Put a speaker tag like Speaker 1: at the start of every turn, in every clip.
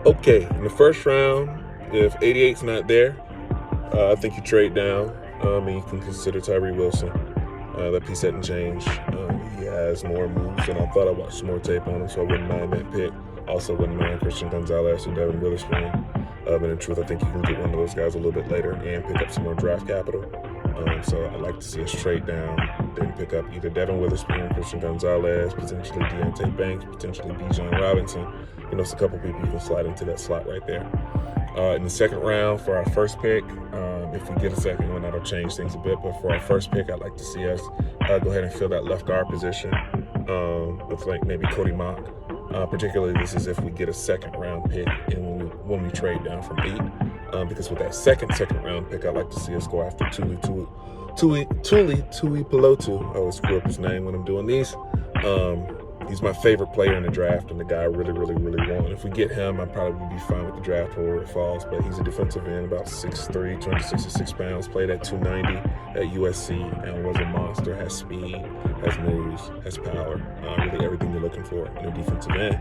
Speaker 1: Okay, in the first round, if 88's not there, I think you trade down and you can consider Tyree Wilson. That piece hadn't changed. He has more moves than I thought. I watched some more tape on him, so I wouldn't mind that pick. Also wouldn't mind Christian Gonzalez or Devin Witherspoon. But in truth, I think you can get one of those guys a little bit later and pick up some more draft capital. So I'd like to see us trade down, then pick up either Devin Witherspoon, Christian Gonzalez, potentially Deontay Banks, potentially Bijan Robinson. It's a couple people you can slide into that slot right there. In the second round, for our first pick, if we get a second one, that'll change things a bit. But for our first pick, I'd like to see us go ahead and fill that left guard position with like maybe Cody Mauch. Particularly, this is if we get a second round pick and when we trade down from 8. Because with that second round pick, I'd like to see us go after Tuipulotu. I always screw up his name when I'm doing these. He's my favorite player in the draft and the guy I really, really, really want. If we get him, I'd probably be fine with the draft where it falls. But he's a defensive end, about 6'3", 266 pounds, played at 290 at USC, and was a monster, has speed, has moves, has power, really everything you're looking for in a defensive end.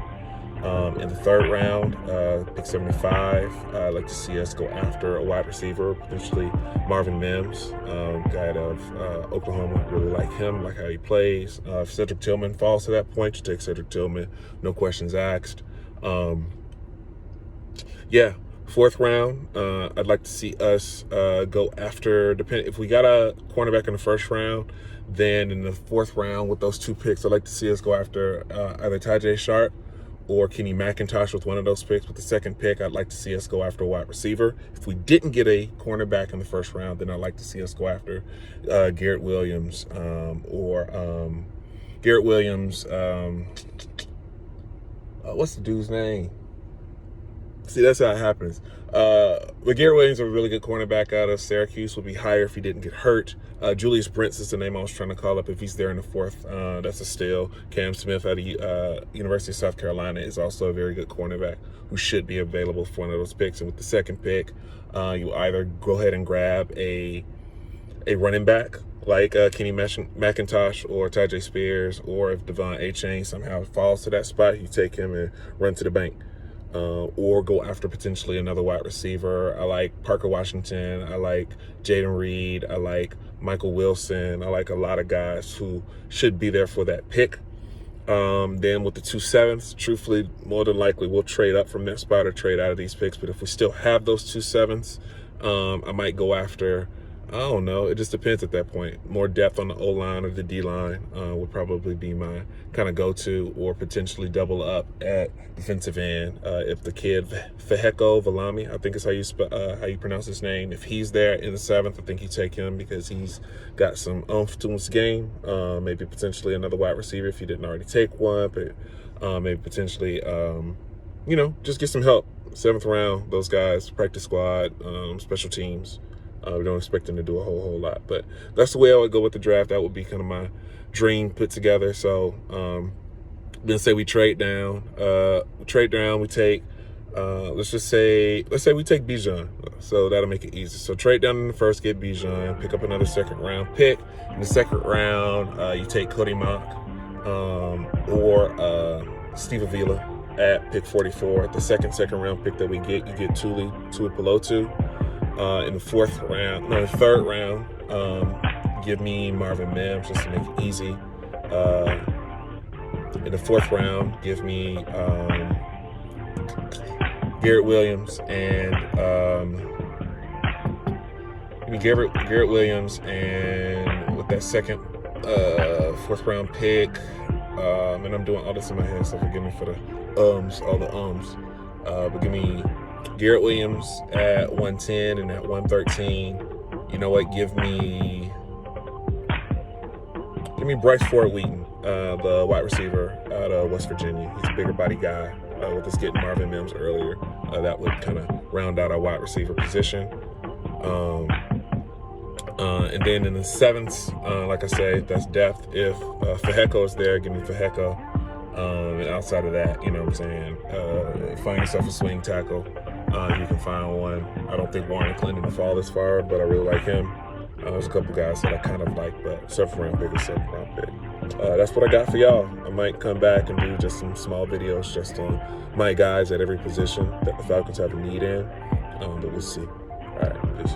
Speaker 1: In the third round, pick 75, I'd like to see us go after a wide receiver, potentially Marvin Mims, guy out of Oklahoma. Really like him, like how he plays. If Cedric Tillman falls to that point, you take Cedric Tillman, no questions asked. Fourth round, I'd like to see us go after, if we got a cornerback in the first round, then in the fourth round with those 2 picks, I'd like to see us go after either Tajay Sharp or Kenny McIntosh with one of those picks. With the second pick, I'd like to see us go after a wide receiver. If we didn't get a cornerback in the first round, then I'd like to see us go after Garrett Williams what's the dude's name? See, that's how it happens. But Garrett Williams, a really good cornerback out of Syracuse, would be higher if he didn't get hurt. Julius Brents is the name I was trying to call up. If he's there in the fourth, that's a steal. Cam Smith out of University of South Carolina is also a very good cornerback who should be available for one of those picks. And with the second pick, you either go ahead and grab a running back like Kenny McIntosh or Tajay Spears, or if Devon Achane somehow falls to that spot, you take him and run to the bank. Or go after potentially another wide receiver. I like Parker Washington. I like Jaden Reed. I like Michael Wilson. I like a lot of guys who should be there for that pick. Then with the 2 7ths, truthfully, more than likely we'll trade up from that spot or trade out of these picks. But if we still have those 2 7ths, I might go after, I don't know, it just depends at that point. More depth on the O-line or the D-line would probably be my kind of go-to, or potentially double up at defensive end. If the kid, Fehoko, Viliami, I think is how you pronounce his name, if he's there in the 7th, I think you take him because he's got some oomph to his game. Maybe potentially another wide receiver if you didn't already take one, but maybe potentially, just get some help. 7th round, those guys, practice squad, special teams. We don't expect them to do a whole lot, but that's the way I would go with the draft. That would be kind of my dream put together. So then say we trade down. We take let's say we take Bijan. So that'll make it easy. So trade down in the first, get Bijan, pick up another second round pick. In the second round, you take Cody Mauch or Steve Avila at pick 44. The second round pick that we get, you get Tuipulotu. In the third round, give me Marvin Mims just to make it easy. In the fourth round, give me Garrett Williams and Garrett Williams, and with that second fourth round pick, and I'm doing all this in my head, so forgive me for the but give me Garrett Williams at 110 and at 113. You know what? Give me Bryce Ford-Wheaton, the wide receiver out of West Virginia. He's a bigger body guy. With us getting Marvin Mims earlier, that would kind of round out our wide receiver position. And then in the 7th, like I say, that's depth. If Fehoko is there, give me Fehoko. And outside of that, you know what I'm saying, find yourself a swing tackle. You can find one. I don't think Warren Clinton will fall this far, but I really like him. There's a couple guys that I kind of like, but 7th round pick is 7th round pick. that's what I got for y'all. I might come back and do just some small videos just on my guys at every position that the Falcons have a need in, but we'll see. All right, peace.